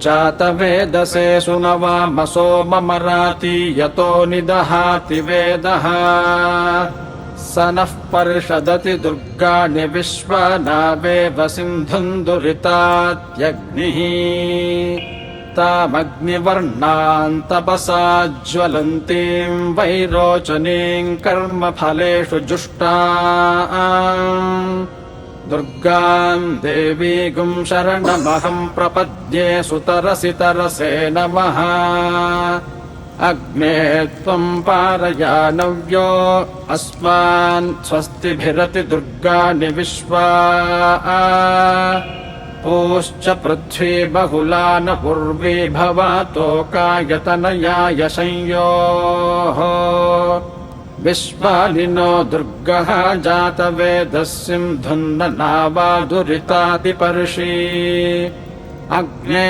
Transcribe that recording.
जातवेदसे सुनवामसो ममराति यतो निदहाति वेदः स नः पर्षदति दुर्गाणि विश्वानावेव सिन्धुम् दुरितात्यग्निः तामग्निवर्णाम् तपसा ज्वलन्तीम् वैरोचनीम् कर्मफलेषु जुष्टाम् दुर्गाम् देवीगुम् शरणमहम् प्रपद्ये सुतरसि तरसे नमः अग्ने त्वम् पारयानव्यो अस्मान् स्वस्तिभिरति दुर्गाणि विश्वा पूश्च पृथ्वी बहुला न पूर्वी भवातोकायतनयाय संयोः विश्वानिनो दुर्गः जातवेदः सिन्धुम् न नावा दुरितादिपर्षि अग्ने